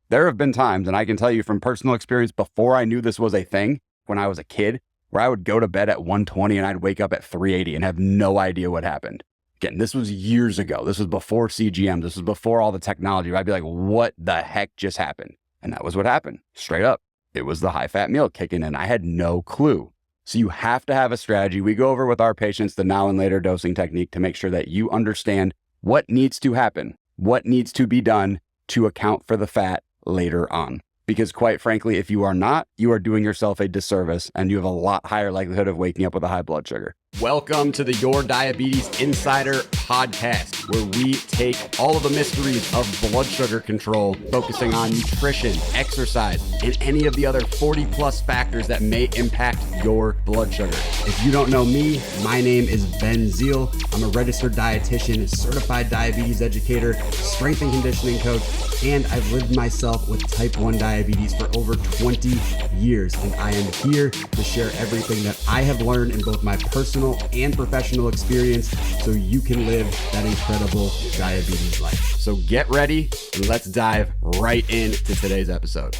There have been times, and I can tell you from personal experience before I knew this was a thing, when I was a kid, where I would go to bed at 1:20 and I'd wake up at 3:80 and have no idea what happened. Again, this was years ago. This was before CGM. This was before all the technology. I'd be like, what the heck just happened? And that was what happened. Straight up. It was the high-fat meal kicking in. I had no clue. So you have to have a strategy. We go over with our patients the now and later dosing technique to make sure that you understand what needs to happen, what needs to be done to account for the fat later on. Because quite frankly, if you are not, you are doing yourself a disservice and you have a lot higher likelihood of waking up with a high blood sugar. Welcome to the Your Diabetes Insider podcast, where we take all of the mysteries of blood sugar control, focusing on nutrition, exercise, and any of the other 40 plus factors that may impact your blood sugar. If you don't know me, my name is Ben Zeal. I'm a registered dietitian, certified diabetes educator, strength and conditioning coach, and I've lived myself with type 1 diabetes for over 20 years. And I am here to share everything that I have learned in both my personal and professional experience so you can live that incredible diabetes life. So get ready and let's dive right into today's episode.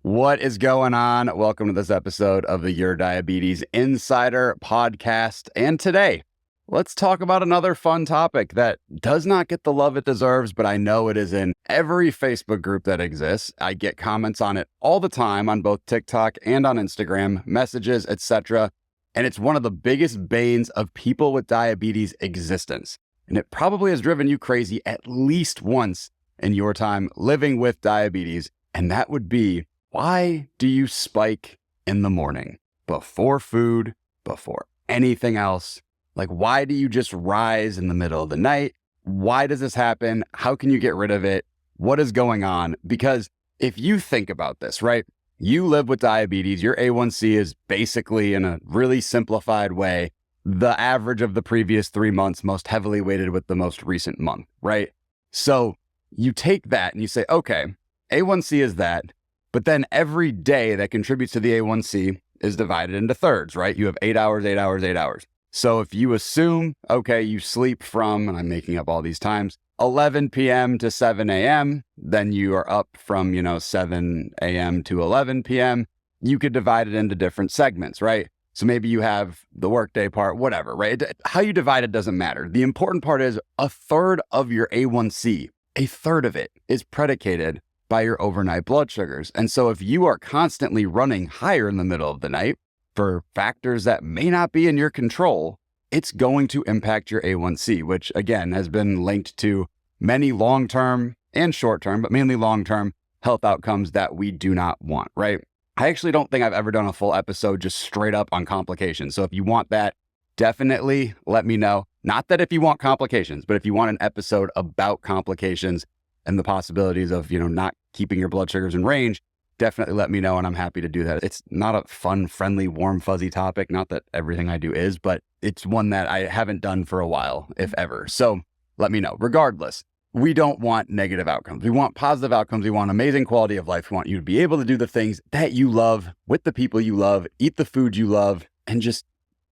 What is going on? Welcome to this episode of the Your Diabetes Insider podcast. And today, let's talk about another fun topic that does not get the love it deserves, but I know it is in every Facebook group that exists. I get comments on it all the time on both TikTok and on Instagram, messages, etc. And it's one of the biggest banes of people with diabetes existence. And it probably has driven you crazy at least once in your time living with diabetes. And that would be, why do you spike in the morning? Before food, before anything else? Like, why do you just rise in the middle of the night? Why does this happen? How can you get rid of it? What is going on? Because if you think about this, right? You live with diabetes, your A1C is basically, in a really simplified way, the average of the previous 3 months, most heavily weighted with the most recent month, right? So you take that and you say, okay, A1C is that, but then every day that contributes to the A1C is divided into thirds, right? You have 8 hours, 8 hours, 8 hours. So if you assume, okay, you sleep from, and I'm making up all these times, 11 p.m. to 7 a.m., then you are up from, 7 a.m. to 11 p.m. You could divide it into different segments, right? So maybe you have the workday part, whatever, right? How you divide it doesn't matter. The important part is a third of your A1C, a third of it is predicated by your overnight blood sugars. And so if you are constantly running higher in the middle of the night for factors that may not be in your control, it's going to impact your A1C, which again has been linked to many long-term and short-term, but mainly long-term health outcomes that we do not want, right? I actually don't think I've ever done a full episode just straight up on complications. So if you want that, definitely let me know. Not that if you want complications, but if you want an episode about complications and the possibilities of, not keeping your blood sugars in range, definitely let me know, and I'm happy to do that. It's not a fun, friendly, warm, fuzzy topic. Not that everything I do is, but it's one that I haven't done for a while, if ever. So let me know. Regardless, we don't want negative outcomes. We want positive outcomes. We want amazing quality of life. We want you to be able to do the things that you love with the people you love, eat the food you love, and just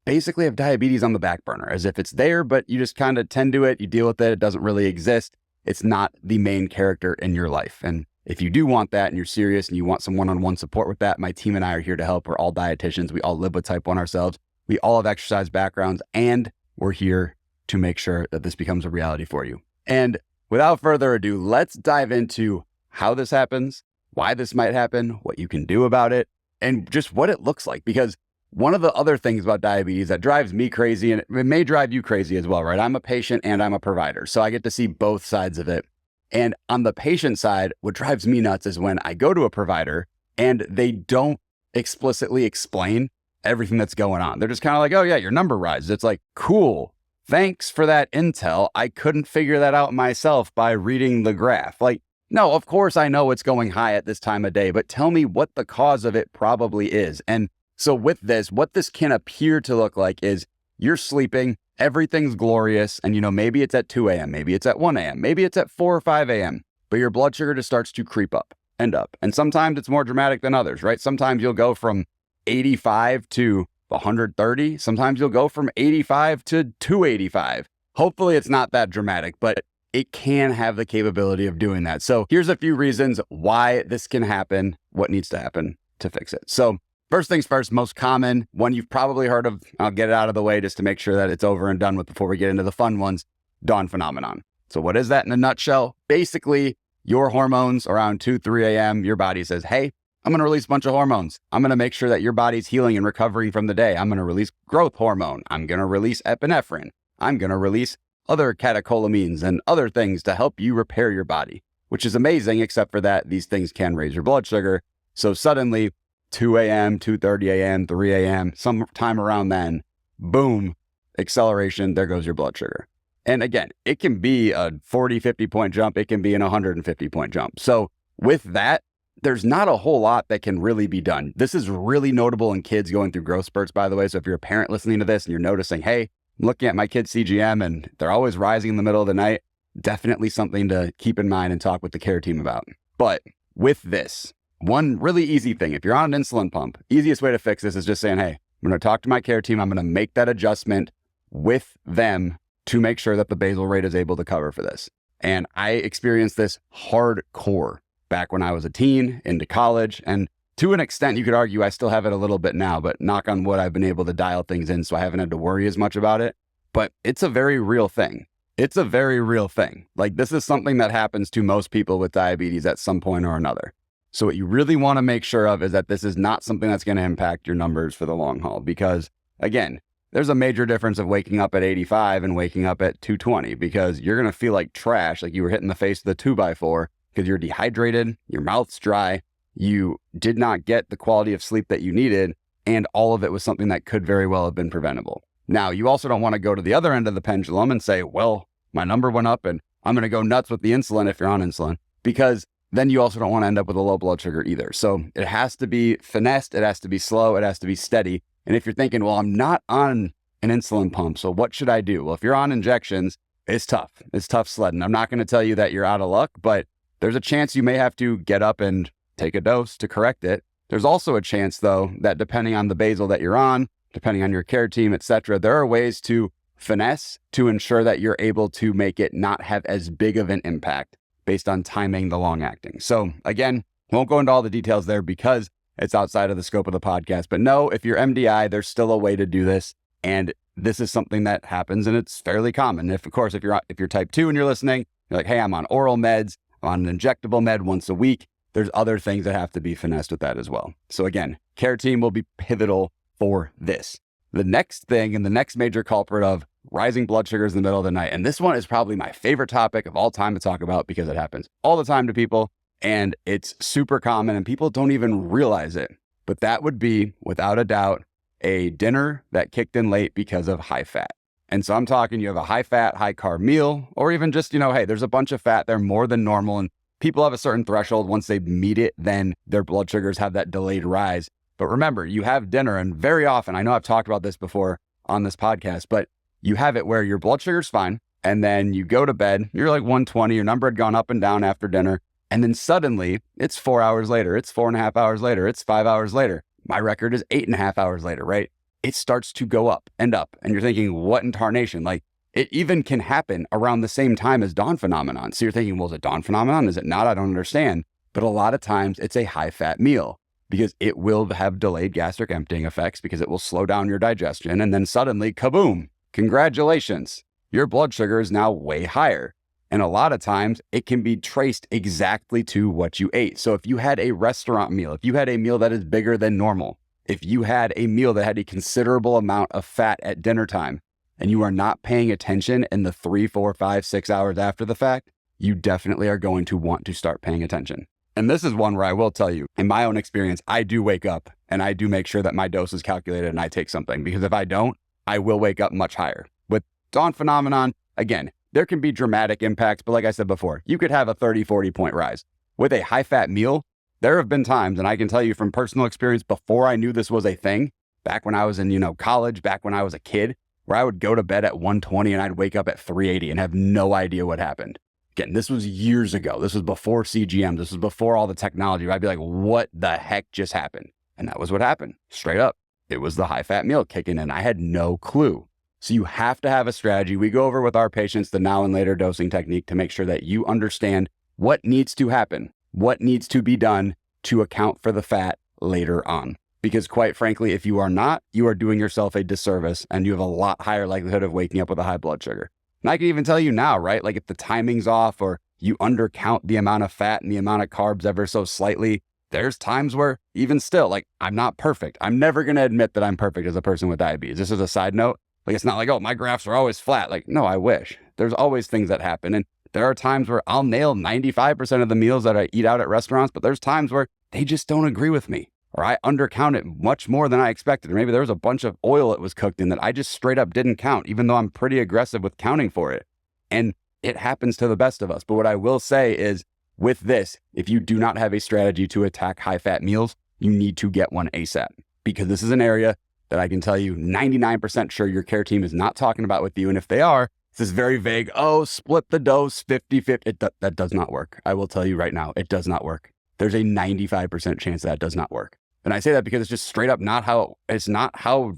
basically have diabetes on the back burner as if it's there, but you just kind of tend to it. You deal with it. It doesn't really exist. It's not the main character in your life. And if you do want that and you're serious and you want some one-on-one support with that, my team and I are here to help. We're all dietitians. We all live with type 1 ourselves. We all have exercise backgrounds, and we're here to make sure that this becomes a reality for you. And without further ado, let's dive into how this happens, why this might happen, what you can do about it, and just what it looks like. Because one of the other things about diabetes that drives me crazy, and it may drive you crazy as well, right? I'm a patient and I'm a provider, so I get to see both sides of it. And on the patient side, what drives me nuts is when I go to a provider and they don't explicitly explain everything that's going on. They're just kind of like, oh yeah, your number rises. It's like, cool. Thanks for that intel. I couldn't figure that out myself by reading the graph. Like, no, of course I know it's going high at this time of day, but tell me what the cause of it probably is. And so with this, what this can appear to look like is you're sleeping, everything's glorious, and maybe it's at 2 a.m., maybe it's at 1 a.m., maybe it's at 4 or 5 a.m., but your blood sugar just starts to creep up and up. And sometimes it's more dramatic than others, right? Sometimes you'll go from 85 to 130. Sometimes you'll go from 85 to 285. Hopefully it's not that dramatic, but it can have the capability of doing that. So here's a few reasons why this can happen, what needs to happen to fix it. So first things first, most common one you've probably heard of, I'll get it out of the way just to make sure that it's over and done with before we get into the fun ones, dawn phenomenon. So what is that in a nutshell? Basically, your hormones around 2, 3 a.m., your body says, hey, I'm going to release a bunch of hormones. I'm going to make sure that your body's healing and recovering from the day. I'm going to release growth hormone. I'm going to release epinephrine. I'm going to release other catecholamines and other things to help you repair your body, which is amazing, except for that these things can raise your blood sugar. So suddenly 2 a.m., 2:30 a.m., 3 a.m., sometime around then, boom, acceleration, there goes your blood sugar. And again, it can be a 40, 50 point jump. It can be an 150 point jump. So with that, there's not a whole lot that can really be done. This is really notable in kids going through growth spurts, by the way. So if you're a parent listening to this and you're noticing, hey, I'm looking at my kid's CGM and they're always rising in the middle of the night, definitely something to keep in mind and talk with the care team about. But with this, one really easy thing, if you're on an insulin pump, easiest way to fix this is just saying, hey, I'm going to talk to my care team. I'm going to make that adjustment with them to make sure that the basal rate is able to cover for this. And I experienced this hardcore back when I was a teen, into college. And to an extent, you could argue I still have it a little bit now, but knock on wood, I've been able to dial things in, so I haven't had to worry as much about it. But it's a very real thing. It's a very real thing. Like, this is something that happens to most people with diabetes at some point or another. So what you really want to make sure of is that this is not something that's going to impact your numbers for the long haul. Because again, there's a major difference of waking up at 85 and waking up at 220, because you're going to feel like trash, like you were hitting the face with a 2x4, because you're dehydrated, your mouth's dry, you did not get the quality of sleep that you needed, and all of it was something that could very well have been preventable. Now, you also don't want to go to the other end of the pendulum and say, well, my number went up and I'm going to go nuts with the insulin if you're on insulin, because then you also don't want to end up with a low blood sugar either. So it has to be finessed, it has to be slow, it has to be steady. And if you're thinking, well, I'm not on an insulin pump, so what should I do? Well, if you're on injections, it's tough. It's tough sledding. I'm not going to tell you that you're out of luck, but there's a chance you may have to get up and take a dose to correct it. There's also a chance, though, that depending on the basal that you're on, depending on your care team, etc., there are ways to finesse to ensure that you're able to make it not have as big of an impact based on timing the long acting. So again, won't go into all the details there because it's outside of the scope of the podcast. But no, if you're MDI, there's still a way to do this. And this is something that happens and it's fairly common. If you're type 2 and you're listening, you're like, hey, I'm on oral meds, on an injectable med once a week, there's other things that have to be finessed with that as well. So again, care team will be pivotal for this. The next thing and the next major culprit of rising blood sugars in the middle of the night, and this one is probably my favorite topic of all time to talk about because it happens all the time to people and it's super common and people don't even realize it. But that would be, without a doubt, a dinner that kicked in late because of high fat. And so I'm talking, you have a high fat, high carb meal, or even just, hey, there's a bunch of fat there more than normal. And people have a certain threshold. Once they meet it, then their blood sugars have that delayed rise. But remember, you have dinner, and very often, I know I've talked about this before on this podcast, but you have it where your blood sugar's fine. And then you go to bed, you're like 120, your number had gone up and down after dinner. And then suddenly it's 4 hours later, it's 4.5 hours later, it's 5 hours later. My record is 8.5 hours later, right? It starts to go up. And you're thinking, what in tarnation? Like, it even can happen around the same time as dawn phenomenon. So you're thinking, well, is it dawn phenomenon? Is it not? I don't understand. But a lot of times it's a high fat meal because it will have delayed gastric emptying effects because it will slow down your digestion. And then suddenly, kaboom, congratulations, your blood sugar is now way higher. And a lot of times it can be traced exactly to what you ate. So if you had a restaurant meal, if you had a meal that is bigger than normal, if you had a meal that had a considerable amount of fat at dinner time and you are not paying attention in the 3, 4, 5, 6 hours after the fact, you definitely are going to want to start paying attention. And this is one where I will tell you, in my own experience, I do wake up and I do make sure that my dose is calculated and I take something, because if I don't, I will wake up much higher. With dawn phenomenon, again, there can be dramatic impacts, but like I said before, you could have a 30, 40 point rise. With a high fat meal, there have been times, and I can tell you from personal experience before I knew this was a thing, back when I was in, college, back when I was a kid, where I would go to bed at 120 and I'd wake up at 380 and have no idea what happened. Again, this was years ago. This was before CGM. This was before all the technology. I'd be like, what the heck just happened? And that was what happened. Straight up. It was the high fat meal kicking in. I had no clue. So you have to have a strategy. We go over with our patients the now and later dosing technique to make sure that you understand what needs to happen, what needs to be done to account for the fat later on. Because quite frankly, if you are not, you are doing yourself a disservice and you have a lot higher likelihood of waking up with a high blood sugar. And I can even tell you now, right? Like if the timing's off or you undercount the amount of fat and the amount of carbs ever so slightly, there's times where even still, like I'm not perfect. I'm never going to admit that I'm perfect as a person with diabetes. This is a side note. Like it's not like, oh, my graphs are always flat. Like, no, I wish. There's always things that happen. And there are times where I'll nail 95% of the meals that I eat out at restaurants, but there's times where they just don't agree with me. Or I undercount it much more than I expected. Or maybe there was a bunch of oil that was cooked in that I just straight up didn't count, even though I'm pretty aggressive with counting for it. And it happens to the best of us. But what I will say is with this, if you do not have a strategy to attack high fat meals, you need to get one ASAP, because this is an area that I can tell you 99% sure your care team is not talking about with you. And if they are, this is very vague. Oh, split the dose 50-50. That does not work. I will tell you right now, it does not work. There's a 95% chance that does not work. And I say that because it's just straight up not how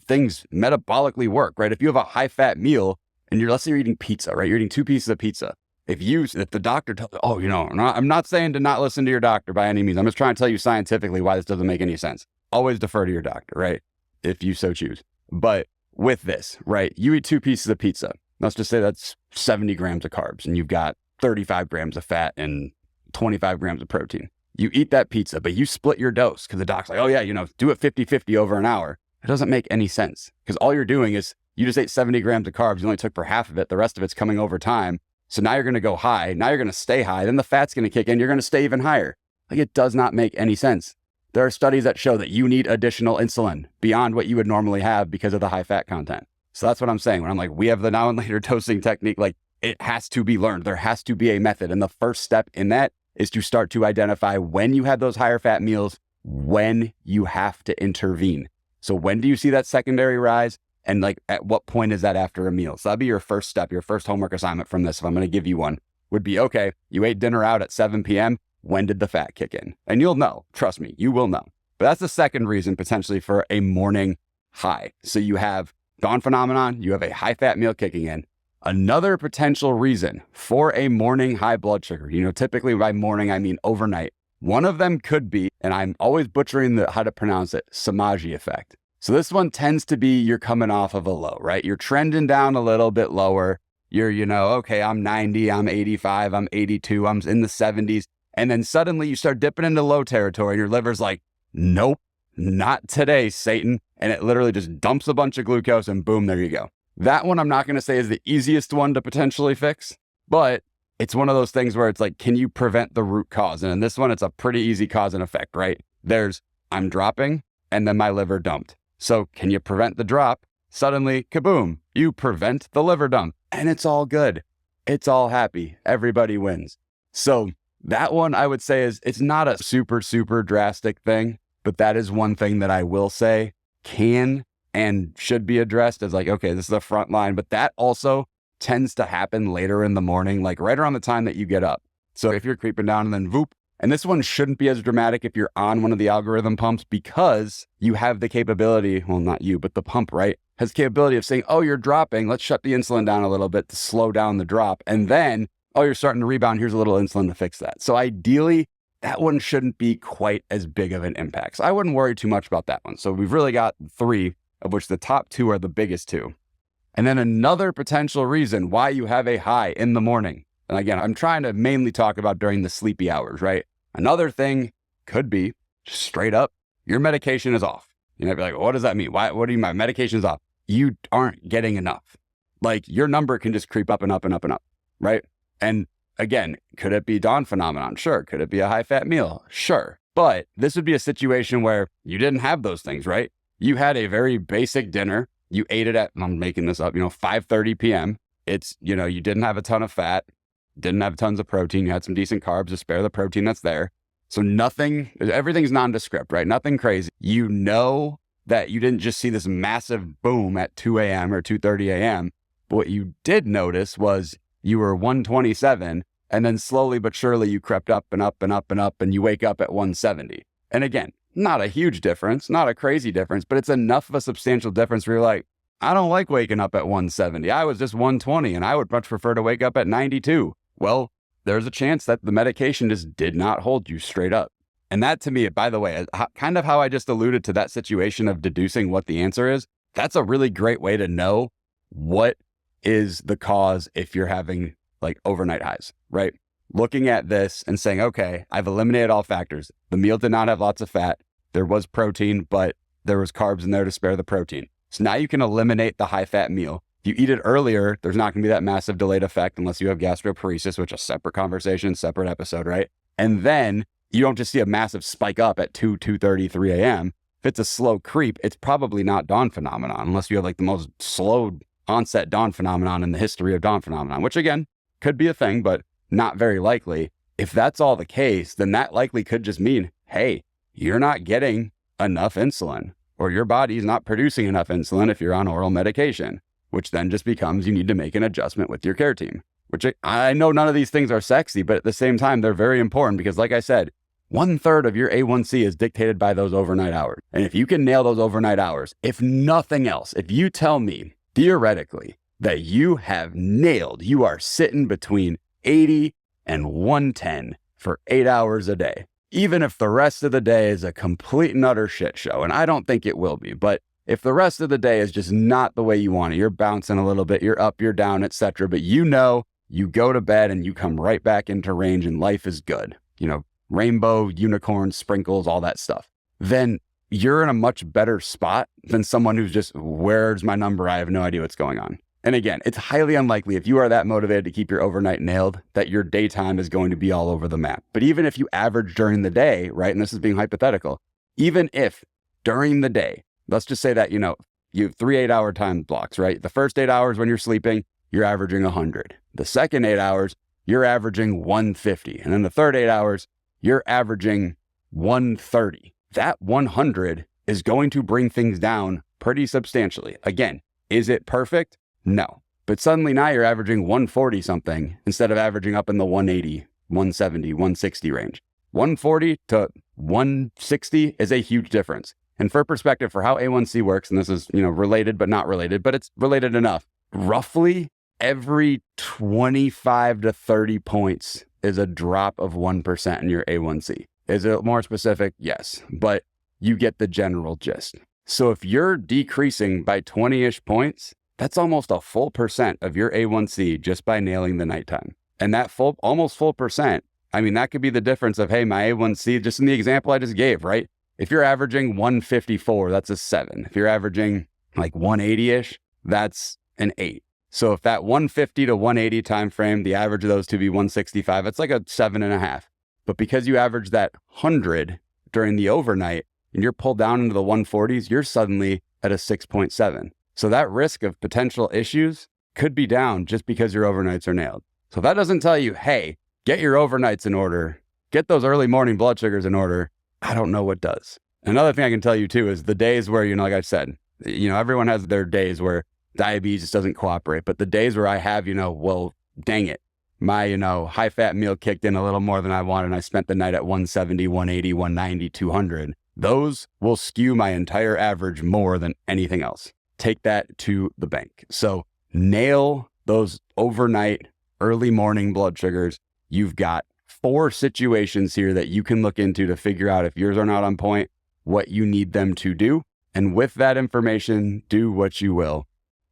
things metabolically work, right? If you have a high fat meal and let's say you're eating pizza, right? You're eating 2 pieces of pizza. If the doctor tells, oh, I'm not saying to not listen to your doctor by any means. I'm just trying to tell you scientifically why this doesn't make any sense. Always defer to your doctor, right? If you so choose. But with this, right? You eat 2 pieces of pizza. Let's just say that's 70 grams of carbs and you've got 35 grams of fat and 25 grams of protein. You eat that pizza, but you split your dose because the doc's like, oh yeah, do it 50-50 over an hour. It doesn't make any sense because all you're doing is you just ate 70 grams of carbs. You only took for half of it. The rest of it's coming over time. So now you're going to go high. Now you're going to stay high. Then the fat's going to kick in. You're going to stay even higher. Like it does not make any sense. There are studies that show that you need additional insulin beyond what you would normally have because of the high fat content. So that's what I'm saying when I'm like, we have the now and later dosing technique. Like it has to be learned. There has to be a method. And the first step in that is to start to identify when you have those higher fat meals, when you have to intervene. So when do you see that secondary rise? And like, at what point is that after a meal? So that'll be your first step, your first homework assignment from this. If I'm going to give you one, would be, okay, you ate dinner out at 7 p.m. When did the fat kick in? And you'll know, trust me, you will know. But that's the second reason potentially for a morning high. So you have dawn phenomenon, you have a high fat meal kicking in. Another potential reason for a morning high blood sugar, typically by morning, I mean overnight. One of them could be, and I'm always butchering how to pronounce it, Samaji effect. So this one tends to be you're coming off of a low, right? You're trending down a little bit lower. You're, okay, I'm 90, I'm 85, I'm 82, I'm in the 70s. And then suddenly you start dipping into low territory and your liver's like, nope, not today, Satan. And it literally just dumps a bunch of glucose and boom, there you go. That one I'm not going to say is the easiest one to potentially fix, but it's one of those things where it's like, can you prevent the root cause? And in this one, it's a pretty easy cause and effect, right? I'm dropping and then my liver dumped. So can you prevent the drop? Suddenly, kaboom, you prevent the liver dump and it's all good. It's all happy. Everybody wins. So that one I would say it's not a super, super drastic thing, but that is one thing that I will say can and should be addressed as like, okay, this is the front line, but that also tends to happen later in the morning, like right around the time that you get up. So if you're creeping down and then voop, and this one shouldn't be as dramatic if you're on one of the algorithm pumps because you have the capability, well, not you, but the pump, right, has the capability of saying, oh, you're dropping, let's shut the insulin down a little bit to slow down the drop. And then, oh, you're starting to rebound, here's a little insulin to fix that. So ideally, that one shouldn't be quite as big of an impact. So I wouldn't worry too much about that one. So we've really got 3, of which the top 2 are the biggest 2. And then another potential reason why you have a high in the morning. And again, I'm trying to mainly talk about during the sleepy hours, right? Another thing could be just straight up, your medication is off. You'd be like, what does that mean? What do you mean my medication's off? You aren't getting enough. Like your number can just creep up and up and up and up, right? And again, could it be dawn phenomenon? Sure. Could it be a high fat meal? Sure. But this would be a situation where you didn't have those things, right? You had a very basic dinner. You ate it at, I'm making this up, 5:30 p.m. It's, you didn't have a ton of fat, didn't have tons of protein. You had some decent carbs to spare the protein that's there. So everything's nondescript, right? Nothing crazy. You know that you didn't just see this massive boom at 2 a.m. or 2:30 a.m. But what you did notice was you were 127 and then slowly but surely you crept up and up and up and up and you wake up at 170. And again, not a huge difference, not a crazy difference, but it's enough of a substantial difference where you're like, I don't like waking up at 170. I was just 120 and I would much prefer to wake up at 92. Well, there's a chance that the medication just did not hold you straight up. And that to me, by the way, kind of how I just alluded to that situation of deducing what the answer is, that's a really great way to know what is the cause if you're having like overnight highs, right? Looking at this and saying, okay, I've eliminated all factors. The meal did not have lots of fat. There was protein, but there was carbs in there to spare the protein. So now you can eliminate the high fat meal. If you eat it earlier, there's not gonna be that massive delayed effect unless you have gastroparesis, which is a separate conversation, separate episode, right? And then you don't just see a massive spike up at 2:30, 3 a.m. If it's a slow creep, it's probably not dawn phenomenon, unless you have like the most slow onset dawn phenomenon in the history of dawn phenomenon, which again, could be a thing, but not very likely. If that's all the case, then that likely could just mean, hey, you're not getting enough insulin, or your body's not producing enough insulin if you're on oral medication, which then just becomes you need to make an adjustment with your care team, which I know none of these things are sexy, but at the same time, they're very important because like I said, 1/3 of your A1C is dictated by those overnight hours. And if you can nail those overnight hours, if nothing else, if you tell me theoretically that you have nailed, you are sitting between 80 and 110 for 8 hours a day, even if the rest of the day is a complete and utter shit show, and I don't think it will be, but if the rest of the day is just not the way you want it, you're bouncing a little bit, you're up, you're down, etc., but you know, you go to bed and you come right back into range and life is good, you know, rainbow, unicorns, sprinkles, all that stuff, then you're in a much better spot than someone who's just, where's my number? I have no idea what's going on. And again, it's highly unlikely if you are that motivated to keep your overnight nailed that your daytime is going to be all over the map. But even if you average during the day, right, and this is being hypothetical, even if during the day, let's just say that, you know, you have 3 8-hour time blocks, right? The first 8 hours when you're sleeping, you're averaging 100. The second 8 hours, you're averaging 150. And then the third 8 hours, you're averaging 130. That 100 is going to bring things down pretty substantially. Again, is it perfect? No. But suddenly now you're averaging 140 something instead of averaging up in the 180, 170, 160 range. 140 to 160 is a huge difference. And for perspective for how A1C works, and this is, you know, related but not related, but it's related enough. Roughly every 25 to 30 points is a drop of 1% in your A1C. Is it more specific? Yes, but you get the general gist. So if you're decreasing by 20-ish points, that's almost a full percent of your A1C just by nailing the nighttime. And that almost full percent, I mean, that could be the difference of, hey, my A1C, just in the example I just gave, right? If you're averaging 154, that's a 7. If you're averaging like 180-ish, that's an 8. So if that 150 to 180 time frame, the average of those two be 165, it's like a 7.5. But because you average that 100 during the overnight and you're pulled down into the 140s, you're suddenly at a 6.7. So that risk of potential issues could be down just because your overnights are nailed. So if that doesn't tell you, hey, get your overnights in order, get those early morning blood sugars in order, I don't know what does. Another thing I can tell you too is the days where, you know, like I said, you know, everyone has their days where diabetes just doesn't cooperate. But the days where I have, you know, well, dang it, my, you know, high fat meal kicked in a little more than I wanted and I spent the night at 170, 180, 190, 200. Those will skew my entire average more than anything else. Take that to the bank. So nail those overnight, early morning blood sugars. You've got 4 situations here that you can look into to figure out if yours are not on point, what you need them to do. And with that information, do what you will.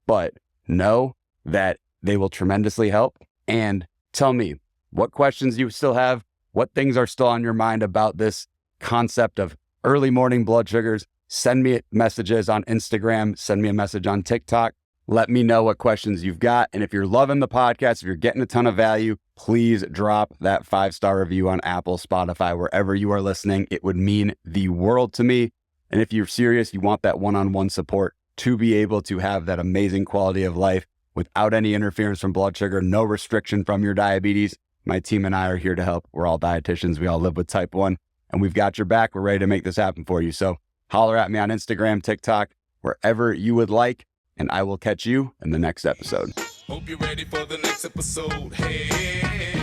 But know that they will tremendously help. And tell me what questions you still have, what things are still on your mind about this concept of early morning blood sugars. Send me messages on Instagram, send me a message on TikTok. Let me know what questions you've got. And if you're loving the podcast, if you're getting a ton of value, please drop that 5-star review on Apple, Spotify, wherever you are listening. It would mean the world to me. And if you're serious, you want that one-on-one support to be able to have that amazing quality of life without any interference from blood sugar, no restriction from your diabetes, my team and I are here to help. We're all dietitians. We all live with type 1, and we've got your back. We're ready to make this happen for you. So holler at me on Instagram, TikTok, wherever you would like, and I will catch you in the next episode. Hope you're ready for the next episode. Hey.